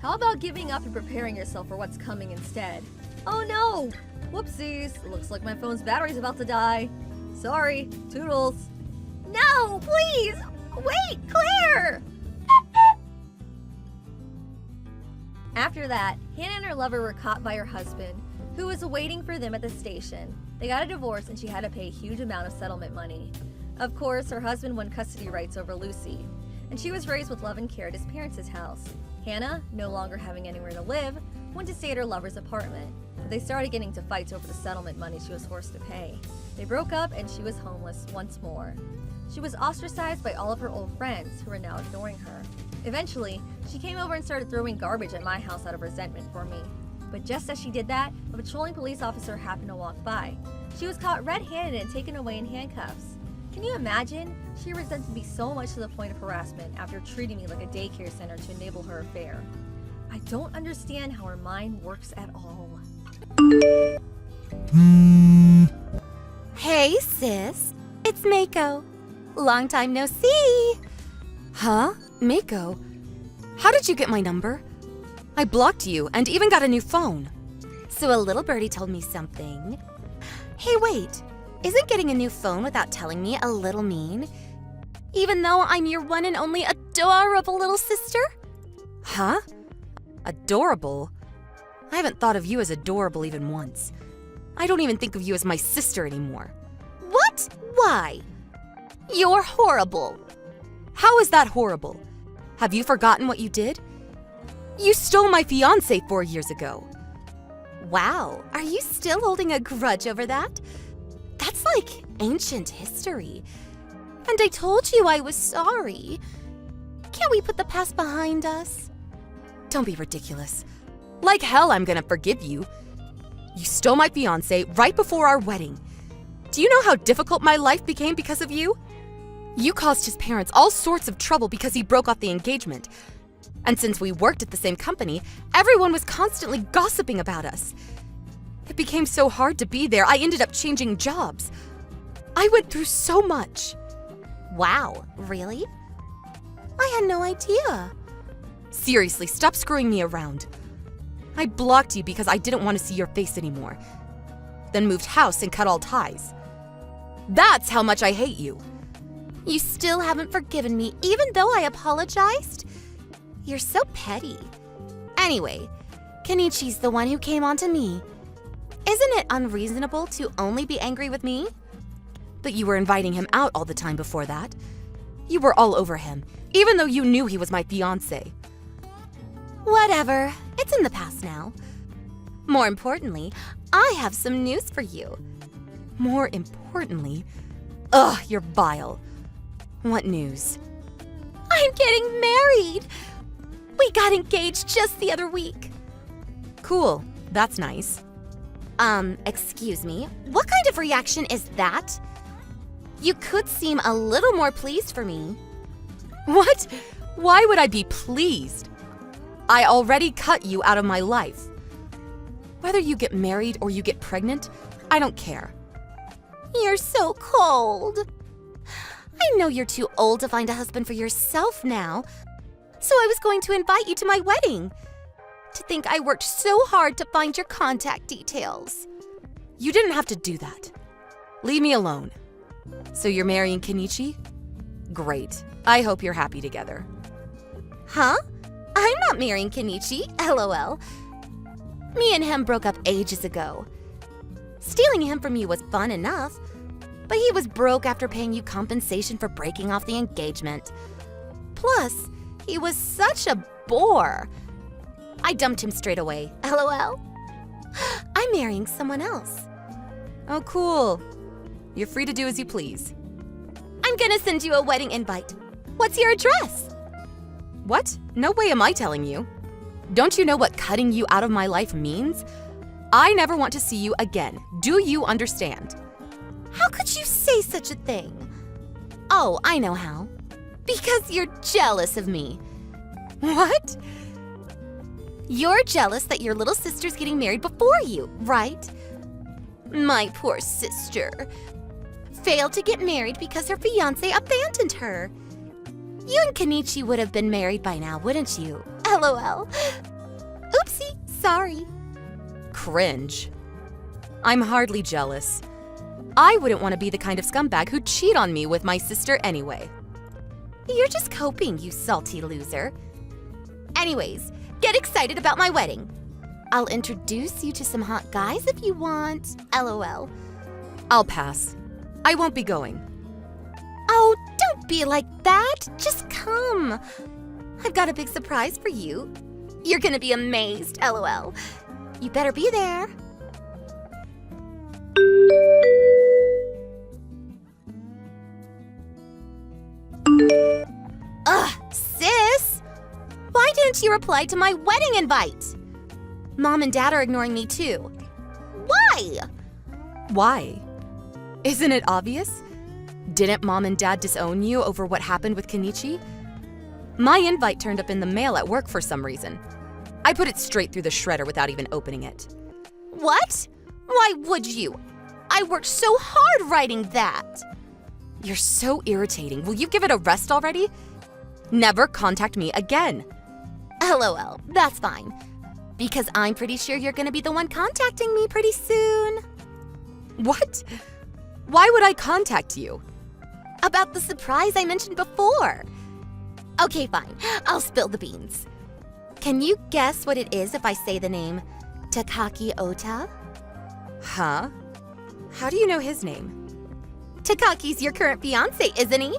How about giving up and preparing yourself for what's coming instead? Oh no! Whoopsies, looks like my phone's battery's about to die. Sorry, toodles. No, please. Wait, Claire. After that, Hannah and her lover were caught by her husband, who was waiting for them at the station. They got a divorce and she had to pay a huge amount of settlement money. Of course, her husband won custody rights over Lucy, and she was raised with love and care at his parents' house. Hannah, no longer having anywhere to live, went to stay at her lover's apartment, but they started getting into fights over the settlement money she was forced to pay. They broke up and she was homeless once more. She was ostracized by all of her old friends, who were now ignoring her. Eventually, she came over and started throwing garbage at my house out of resentment for me. But just as she did that, a patrolling police officer happened to walk by. She was caught red-handed and taken away in handcuffs. Can you imagine? She resented me so much to the point of harassment after treating me like a daycare center to enable her affair. I don't understand how her mind works at all. Hey, sis. It's Mako. Long time no see. Huh? Mako? How did you get my number? I blocked you and even got a new phone. So a little birdie told me something. Hey, wait. Isn't getting a new phone without telling me a little mean? Even though I'm your one and only adorable little sister? Huh? Adorable? I haven't thought of you as adorable even once. I don't even think of you as my sister anymore. What? Why? You're horrible. How is that horrible? Have you forgotten what you did? You stole my fiancé 4 years ago. Wow, are you still holding a grudge over that? That's like ancient history. And I told you I was sorry. Can't we put the past behind us? Don't be ridiculous. Like hell I'm gonna forgive you. You stole my fiancé right before our wedding. Do you know how difficult my life became because of you? You caused his parents all sorts of trouble because he broke off the engagement. And since we worked at the same company, everyone was constantly gossiping about us. It became so hard to be there, I ended up changing jobs. I went through so much. Wow, really? I had no idea. Seriously, stop screwing me around. I blocked you because I didn't want to see your face anymore. Then moved house and cut all ties. That's how much I hate you. You still haven't forgiven me, even though I apologized? You're so petty. Anyway, Kenichi's the one who came on to me. Isn't it unreasonable to only be angry with me? But you were inviting him out all the time before that. You were all over him, even though you knew he was my fiancé. Whatever, it's in the past now. More importantly, I have some news for you. More importantly? Ugh, you're vile. What news? I'm getting married! We got engaged just the other week. Cool, that's nice. Excuse me, what kind of reaction is that? You could seem a little more pleased for me. What? Why would I be pleased? I already cut you out of my life. Whether you get married or you get pregnant, I don't care. You're so cold. I know you're too old to find a husband for yourself now, so I was going to invite you to my wedding. To think I worked so hard to find your contact details. You didn't have to do that. Leave me alone. So you're marrying Kenichi? Great. I hope you're happy together. Huh? I'm not marrying Kenichi, LOL. Me and him broke up ages ago. Stealing him from you was fun enough, but he was broke after paying you compensation for breaking off the engagement. Plus, he was such a bore. I dumped him straight away, LOL. I'm marrying someone else. Oh, cool. You're free to do as you please. I'm gonna send you a wedding invite. What's your address? What? No way am I telling you. Don't you know what cutting you out of my life means? I never want to see you again. Do you understand? How could you say such a thing? Oh, I know how. Because you're jealous of me. What? You're jealous that your little sister's getting married before you, right? My poor sister. Failed to get married because her fiancé abandoned her. You and Kenichi would have been married by now, wouldn't you? LOL. Oopsie, sorry. Cringe. I'm hardly jealous. I wouldn't want to be the kind of scumbag who'd cheat on me with my sister anyway. You're just coping, you salty loser. Anyways, get excited about my wedding. I'll introduce you to some hot guys if you want. LOL. I'll pass. I won't be going. Oh, don't be like that. Just come. I've got a big surprise for you. You're gonna be amazed, LOL. You better be there. Ugh, sis! Why didn't you reply to my wedding invite? Mom and Dad are ignoring me too. Why? Why? Isn't it obvious? Didn't Mom and Dad disown you over what happened with Kenichi? My invite turned up in the mail at work for some reason. I put it straight through the shredder without even opening it. What? Why would you? I worked so hard writing that. You're so irritating. Will you give it a rest already? Never contact me again. LOL, that's fine. Because I'm pretty sure you're gonna be the one contacting me pretty soon. What? Why would I contact you? About the surprise I mentioned before. Okay, fine. I'll spill the beans. Can you guess what it is if I say the name Takaki Ota? Huh? How do you know his name? Takaki's your current fiancé, isn't he?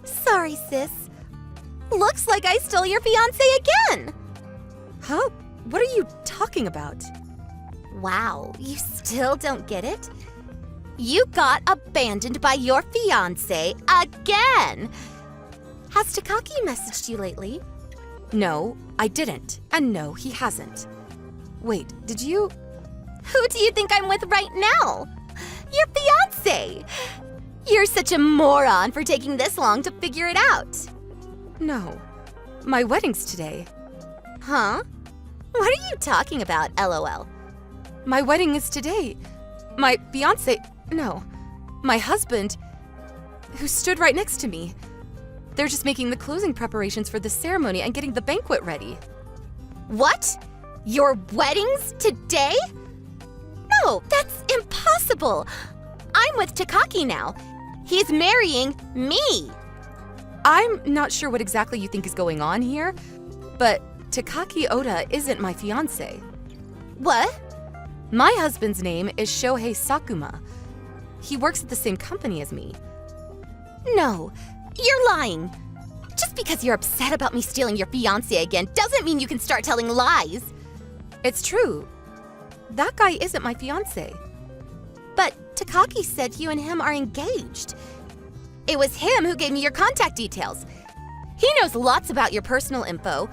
Sorry, sis. Looks like I stole your fiancé again. Huh? What are you talking about? Wow, you still don't get it? You got abandoned by your fiancé again. Has Takaki messaged you lately? No, I didn't. And no, he hasn't. Wait, did you? Who do you think I'm with right now? Your fiancé. You're such a moron for taking this long to figure it out. No. My wedding's today. Huh? What are you talking about, LOL? My wedding is today. My fiancé, no, my husband, who stood right next to me. They're just making the closing preparations for the ceremony and getting the banquet ready. What? Your wedding's today? No, that's impossible. I'm with Takaki now. He's marrying me. I'm not sure what exactly you think is going on here, but Takaki Oda isn't my fiancé. What? My husband's name is Shohei Sakuma. He works at the same company as me. No, you're lying. Just because you're upset about me stealing your fiancé again doesn't mean you can start telling lies. It's true. That guy isn't my fiancé. But Takaki said you and him are engaged. It was him who gave me your contact details. He knows lots about your personal info.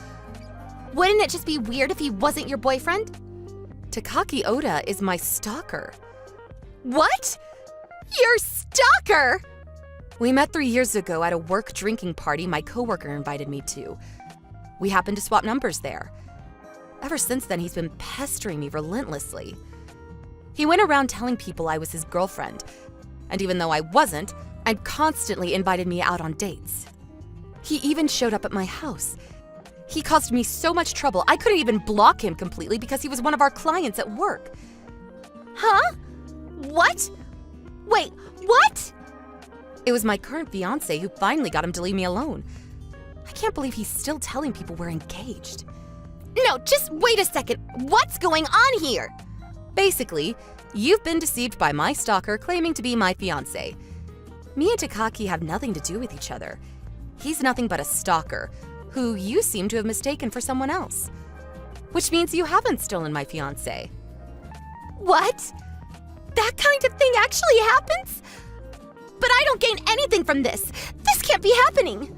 Wouldn't it just be weird if he wasn't your boyfriend? Takaki Oda is my stalker. What? Your stalker? We met 3 years ago at a work drinking party my coworker invited me to. We happened to swap numbers there. Ever since then, he's been pestering me relentlessly. He went around telling people I was his girlfriend, and even though I wasn't, and constantly invited me out on dates. He even showed up at my house. He caused me so much trouble, I couldn't even block him completely because he was one of our clients at work. Huh? What? Wait, what? It was my current fiancé who finally got him to leave me alone. I can't believe he's still telling people we're engaged. No, just wait a second. What's going on here? Basically, you've been deceived by my stalker claiming to be my fiancé. Me and Takaki have nothing to do with each other. He's nothing but a stalker, who you seem to have mistaken for someone else. Which means you haven't stolen my fiancé. What? That kind of thing actually happens? But I don't gain anything from this. This can't be happening.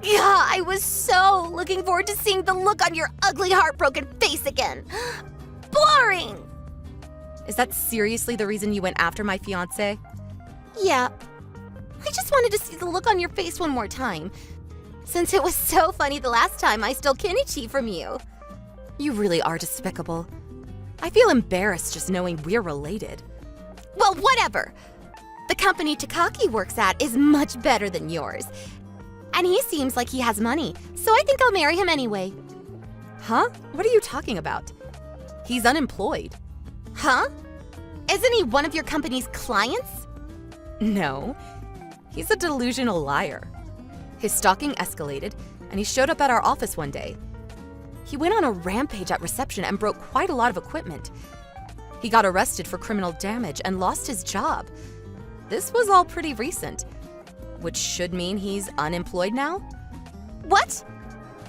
Yeah, I was so looking forward to seeing the look on your ugly, heartbroken face again. boring! Is that seriously the reason you went after my fiancé? Yeah. I just wanted to see the look on your face one more time. Since it was so funny the last time I stole Kenichi from you. You really are despicable. I feel embarrassed just knowing we're related. Well, whatever. The company Takaki works at is much better than yours. And he seems like he has money, so I think I'll marry him anyway. Huh? What are you talking about? He's unemployed. Huh? Isn't he one of your company's clients? No. He's a delusional liar. His stalking escalated, and he showed up at our office one day. He went on a rampage at reception and broke quite a lot of equipment. He got arrested for criminal damage and lost his job. This was all pretty recent, which should mean he's unemployed now? What?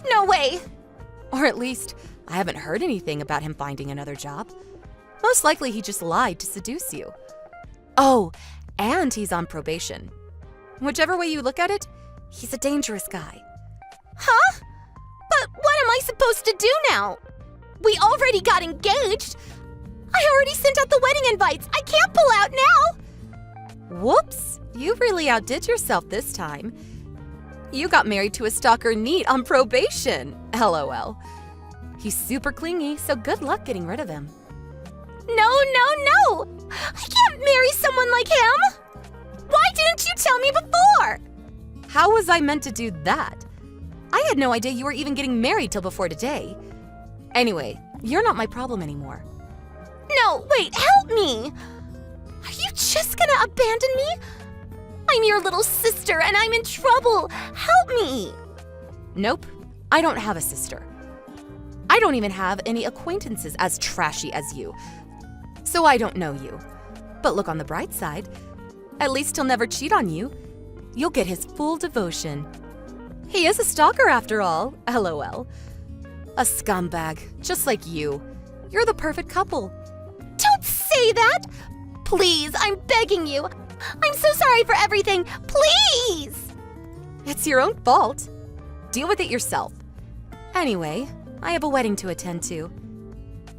No way! Or at least, I haven't heard anything about him finding another job. Most likely he just lied to seduce you. Oh, and he's on probation. Whichever way you look at it, he's a dangerous guy. Huh? But what am I supposed to do now? We already got engaged. I already sent out the wedding invites. I can't pull out now. Whoops, you really outdid yourself this time. You got married to a stalker neat on probation, LOL. He's super clingy, so good luck getting rid of him. No. I can't marry someone like him. Why didn't you tell me before? How was I meant to do that? I had no idea you were even getting married till before today. Anyway, you're not my problem anymore. No, wait, help me. Are you just gonna abandon me? I'm your little sister and I'm in trouble. Help me. Nope, I don't have a sister. I don't even have any acquaintances as trashy as you. So I don't know you. But look on the bright side. At least he'll never cheat on you. You'll get his full devotion. He is a stalker after all, LOL. A scumbag, just like you. You're the perfect couple. Don't say that. Please, I'm begging you. I'm so sorry for everything. Please! It's your own fault. Deal with it yourself. Anyway, I have a wedding to attend to.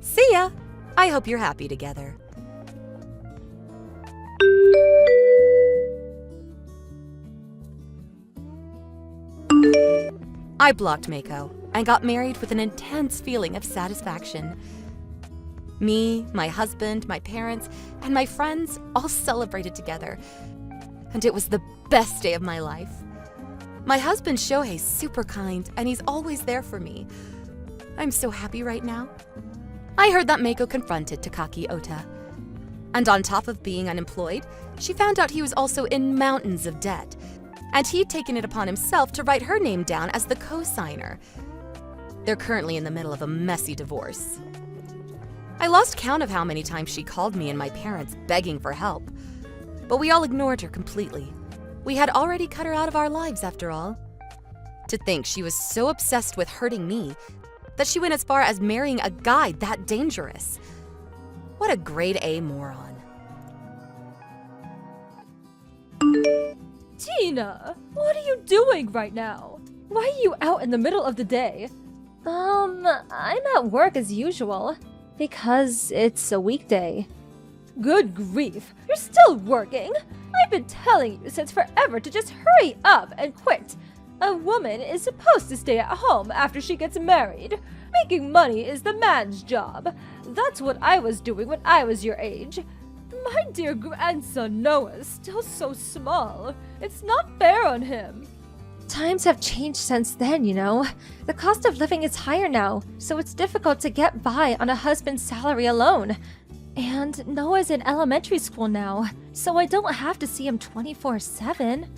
See ya! I hope you're happy together. I blocked Mako and got married with an intense feeling of satisfaction. Me, my husband, my parents, and my friends all celebrated together. And it was the best day of my life. My husband Shohei's super kind and he's always there for me. I'm so happy right now. I heard that Mako confronted Takaki Ota. And on top of being unemployed, she found out he was also in mountains of debt. And he'd taken it upon himself to write her name down as the co-signer. They're currently in the middle of a messy divorce. I lost count of how many times she called me and my parents begging for help. But we all ignored her completely. We had already cut her out of our lives after all. To think she was so obsessed with hurting me that she went as far as marrying a guy that dangerous. What a grade A moron. Tina, what are you doing right now? Why are you out in the middle of the day? I'm at work as usual. Because it's a weekday. Good grief, you're still working? I've been telling you since forever to just hurry up and quit. A woman is supposed to stay at home after she gets married. Making money is the man's job. That's what I was doing when I was your age. My dear grandson Noah's still so small. It's not fair on him. Times have changed since then, you know. The cost of living is higher now, so it's difficult to get by on a husband's salary alone. And Noah's in elementary school now, so I don't have to see him 24/7.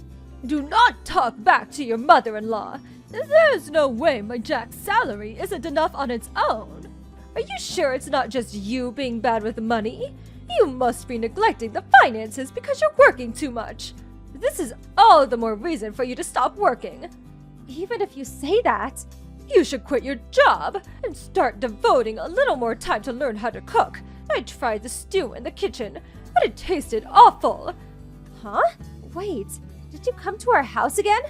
Do not talk back to your mother-in-law. There's no way my Jack's salary isn't enough on its own. Are you sure it's not just you being bad with money? You must be neglecting the finances because you're working too much. This is all the more reason for you to stop working. Even if you say that, you should quit your job and start devoting a little more time to learn how to cook. I tried the stew in the kitchen, but it tasted awful. Huh? Wait, did you come to our house again?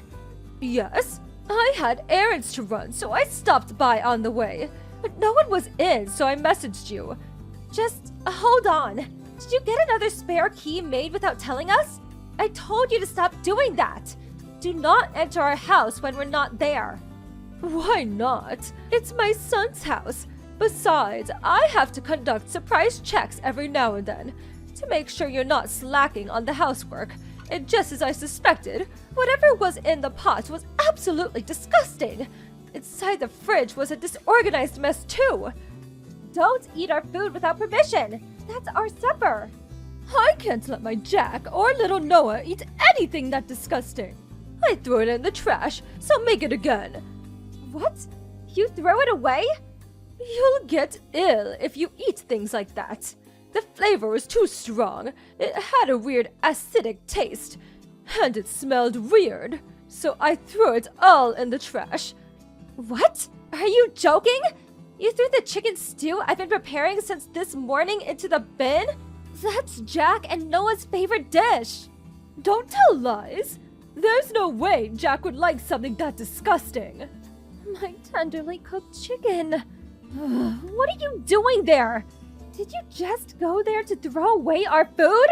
Yes, I had errands to run, so I stopped by on the way. But no one was in, so I messaged you. Just hold on. Did you get another spare key made without telling us? I told you to stop doing that. Do not enter our house when we're not there. Why not? It's my son's house. Besides, I have to conduct surprise checks every now and then to make sure you're not slacking on the housework. And just as I suspected, whatever was in the pot was absolutely disgusting. Inside the fridge was a disorganized mess too. Don't eat our food without permission. That's our supper. I can't let my Jack or little Noah eat anything that disgusting. I threw it in the trash, so make it again. What? You throw it away? You'll get ill if you eat things like that. The flavor was too strong. It had a weird acidic taste. And it smelled weird. So I threw it all in the trash. What? Are you joking? You threw the chicken stew I've been preparing since this morning into the bin? That's Jack and Noah's favorite dish. Don't tell lies. There's no way Jack would like something that disgusting. My tenderly cooked chicken. What are you doing there? Did you just go there to throw away our food?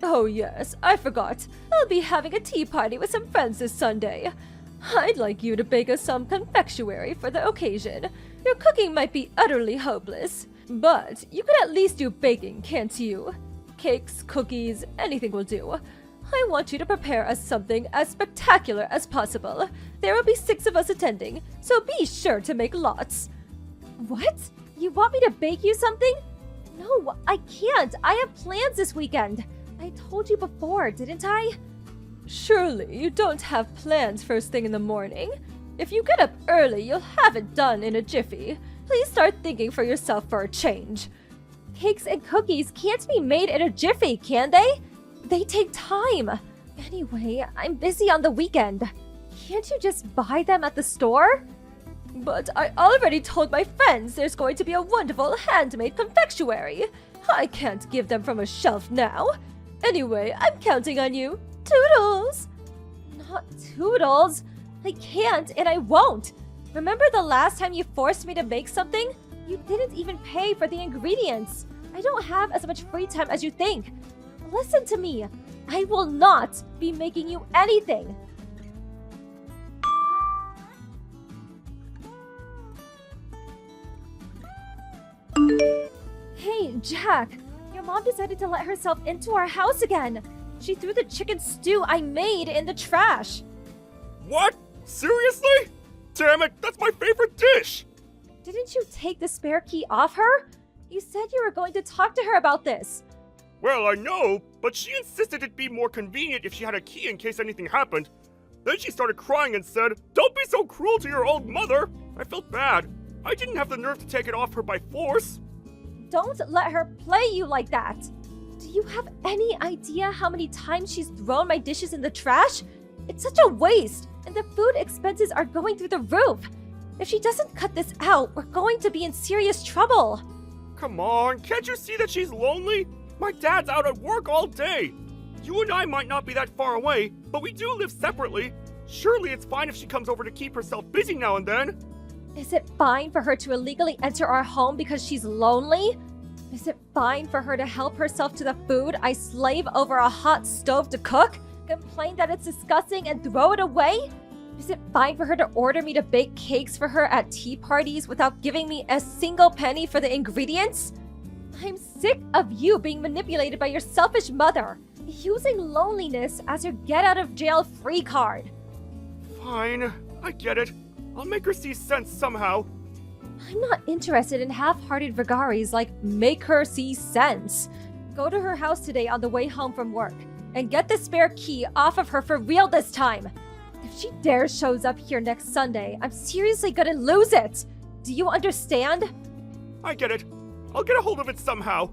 Oh yes, I forgot. I'll be having a tea party with some friends this Sunday. I'd like you to bake us some confectionery for the occasion. Your cooking might be utterly hopeless, but you could at least do baking, can't you? Cakes, cookies, anything will do. I want you to prepare us something as spectacular as possible. There will be 6 of us attending, so be sure to make lots. What? You want me to bake you something? No, I can't. I have plans this weekend. I told you before, didn't I? Surely you don't have plans first thing in the morning. If you get up early, you'll have it done in a jiffy. Please start thinking for yourself for a change. Cakes and cookies can't be made in a jiffy, can they? They take time. Anyway, I'm busy on the weekend. Can't you just buy them at the store? But I already told my friends there's going to be a wonderful handmade confectionery. I can't give them from a shelf now. Anyway, I'm counting on you. Toodles! Not Toodles. I can't and I won't. Remember the last time you forced me to make something? You didn't even pay for the ingredients. I don't have as much free time as you think. Listen to me. I will not be making you anything. Hey, Jack. Your mom decided to let herself into our house again. She threw the chicken stew I made in the trash. What? Seriously? Damn it, that's my favorite dish! Didn't you take the spare key off her? You said you were going to talk to her about this. Well, I know, but she insisted it'd be more convenient if she had a key in case anything happened. Then she started crying and said, "Don't be so cruel to your old mother." I felt bad. I didn't have the nerve to take it off her by force. Don't let her play you like that. Do you have any idea how many times she's thrown my dishes in the trash? It's such a waste, and the food expenses are going through the roof. If she doesn't cut this out, we're going to be in serious trouble. Come on, can't you see that she's lonely? My dad's out at work all day. You and I might not be that far away, but we do live separately. Surely it's fine if she comes over to keep herself busy now and then. Is it fine for her to illegally enter our home because she's lonely? Is it fine for her to help herself to the food I slave over a hot stove to cook? Complain that it's disgusting and throw it away? Is it fine for her to order me to bake cakes for her at tea parties without giving me a single penny for the ingredients? I'm sick of you being manipulated by your selfish mother, using loneliness as your get-out-of-jail-free card. Fine, I get it. I'll make her see sense somehow. I'm not interested in half-hearted vagaries like make her see sense. Go to her house today on the way home from work and get the spare key off of her for real this time. If she dares shows up here next Sunday, I'm seriously gonna lose it. Do you understand? I get it. I'll get a hold of it somehow.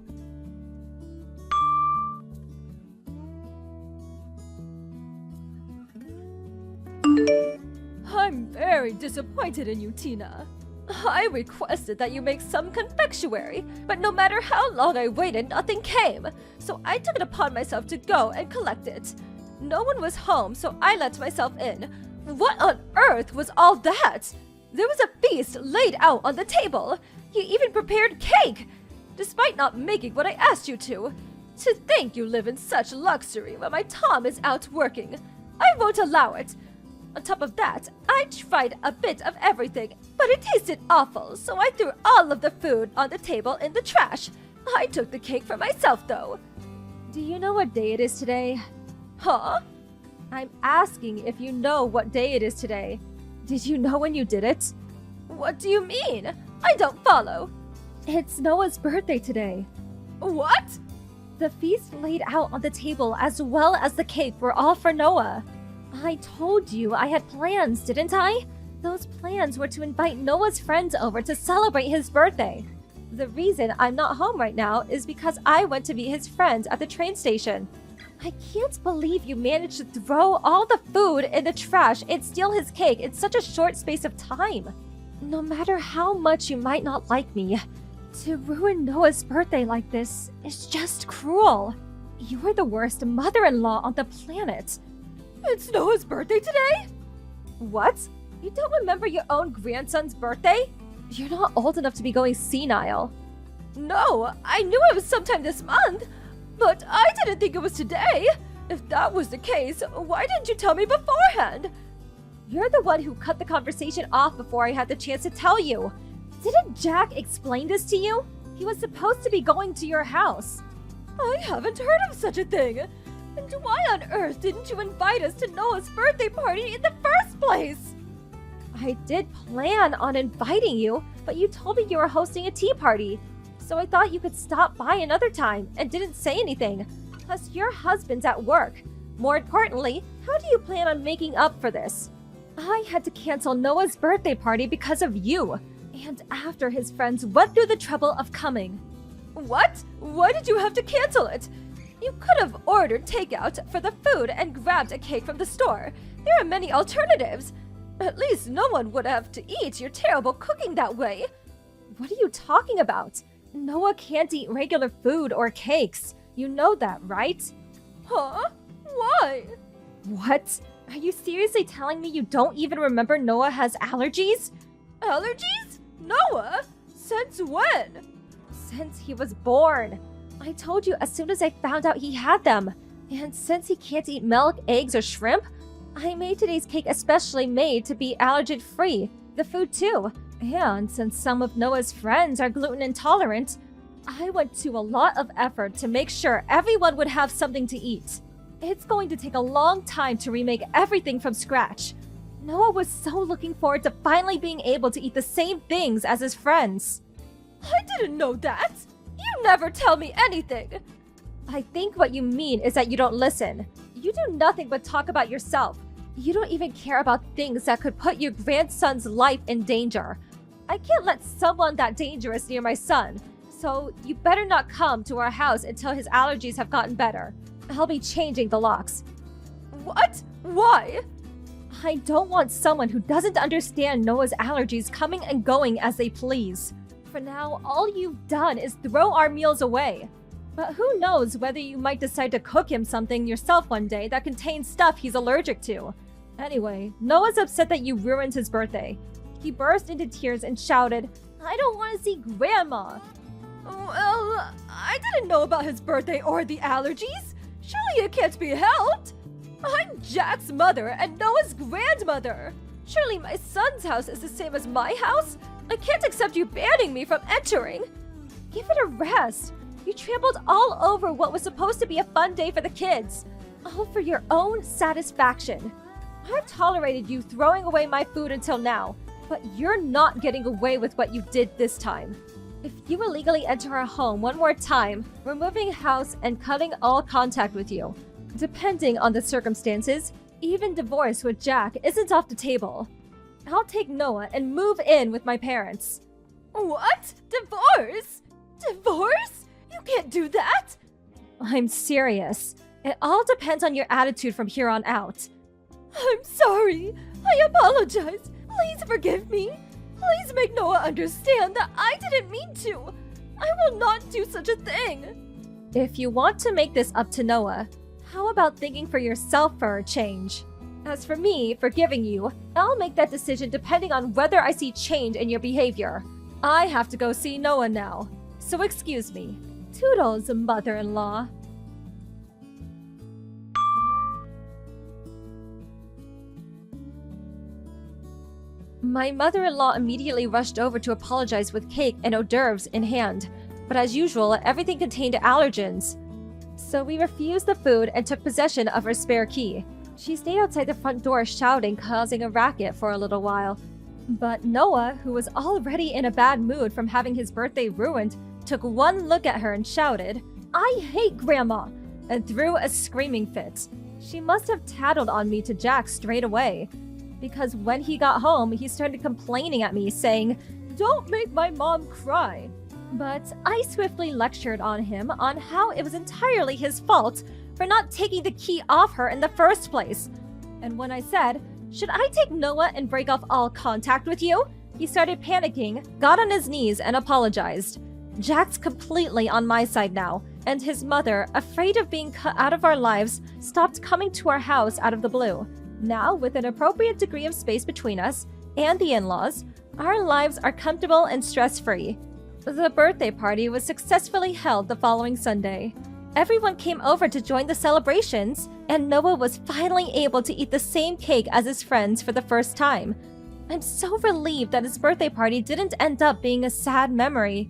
I'm very disappointed in you, Tina. I requested that you make some confectionery, but no matter how long I waited, nothing came. So I took it upon myself to go and collect it. No one was home, so I let myself in. What on earth was all that? There was a feast laid out on the table. You even prepared cake. despite not making what I asked you to. To think you live in such luxury while my Tom is out working. I won't allow it. On top of that, I tried a bit of everything, but it tasted awful, so I threw all of the food on the table in the trash. I took the cake for myself, though. Do you know what day it is today? Huh? I'm asking if you know what day it is today. Did you know when you did it? What do you mean? I don't follow. It's Noah's birthday today. What? The feast laid out on the table as well as the cake were all for Noah. I told you I had plans, didn't I? Those plans were to invite Noah's friends over to celebrate his birthday. The reason I'm not home right now is because I went to meet his friends at the train station. I can't believe you managed to throw all the food in the trash and steal his cake in such a short space of time. No matter how much you might not like me, to ruin Noah's birthday like this is just cruel. You're the worst mother-in-law on the planet. It's Noah's birthday today? What? You don't remember your own grandson's birthday? You're not old enough to be going senile. No, I knew it was sometime this month, but I didn't think it was today. If that was the case, why didn't you tell me beforehand? You're the one who cut the conversation off before I had the chance to tell you. Didn't Jack explain this to you? He was supposed to be going to your house. I haven't heard of such a thing. And why on earth didn't you invite us to Noah's birthday party in the first place? I did plan on inviting you, but you told me you were hosting a tea party. So I thought you could stop by another time and didn't say anything. Plus, your husband's at work. More importantly, how do you plan on making up for this? I had to cancel Noah's birthday party because of you. And after his friends went through the trouble of coming. What? Why did you have to cancel it? You could have ordered takeout for the food and grabbed a cake from the store. There are many alternatives. At least no one would have to eat your terrible cooking that way. What are you talking about? Noah can't eat regular food or cakes. You know that, right? Huh? Why? What? Are you seriously telling me you don't even remember Noah has allergies? Allergies? Noah? Since when? Since he was born. I told you as soon as I found out he had them. And since he can't eat milk, eggs, or shrimp, I made today's cake especially made to be allergen-free. The food too. And since some of Noah's friends are gluten intolerant, I went to a lot of effort to make sure everyone would have something to eat. It's going to take a long time to remake everything from scratch. Noah was so looking forward to finally being able to eat the same things as his friends. I didn't know that! You never tell me anything! I think what you mean is that you don't listen. You do nothing but talk about yourself. You don't even care about things that could put your grandson's life in danger. I can't let someone that dangerous near my son, so you better not come to our house until his allergies have gotten better. I'll be changing the locks. What? Why? I don't want someone who doesn't understand Noah's allergies coming and going as they please. For now, all you've done is throw our meals away. But who knows whether you might decide to cook him something yourself one day that contains stuff he's allergic to. Anyway, Noah's upset that you ruined his birthday. He burst into tears and shouted, "I don't want to see Grandma!" Well, I didn't know about his birthday or the allergies. Surely it can't be helped. I'm Jack's mother and Noah's grandmother. Surely my son's house is the same as my house? I can't accept you banning me from entering. Give it a rest. You trampled all over what was supposed to be a fun day for the kids. All for your own satisfaction. I've tolerated you throwing away my food until now, but you're not getting away with what you did this time. If you illegally enter our home one more time, we're moving house and cutting all contact with you. Depending on the circumstances, even divorce with Jack isn't off the table. I'll take Noah and move in with my parents. What? Divorce? Divorce? You can't do that! I'm serious. It all depends on your attitude from here on out. I'm sorry. I apologize. Please forgive me. Please make Noah understand that I didn't mean to. I will not do such a thing. If you want to make this up to Noah, how about thinking for yourself for a change? As for me, forgiving you, I'll make that decision depending on whether I see change in your behavior. I have to go see Noah now. so excuse me. Toodles, mother-in-law. My mother-in-law immediately rushed over to apologize with cake and hors d'oeuvres in hand, but as usual, everything contained allergens. So we refused the food and took possession of her spare key. She stayed outside the front door shouting, causing a racket for a little while. But Noah, who was already in a bad mood from having his birthday ruined, took one look at her and shouted, "I hate Grandma!" and threw a screaming fit. She must have tattled on me to Jack straight away, because when he got home, he started complaining at me, saying, "Don't make my mom cry." But I swiftly lectured on him on how it was entirely his fault for not taking the key off her in the first place. And when I said, "Should I take Noah and break off all contact with you?" he started panicking, got on his knees, and apologized. Jack's completely on my side now, and his mother, afraid of being cut out of our lives, stopped coming to our house out of the blue. Now, with an appropriate degree of space between us and the in-laws, our lives are comfortable and stress-free. The birthday party was successfully held the following Sunday. Everyone came over to join the celebrations, and Noah was finally able to eat the same cake as his friends for the first time. I'm so relieved that his birthday party didn't end up being a sad memory.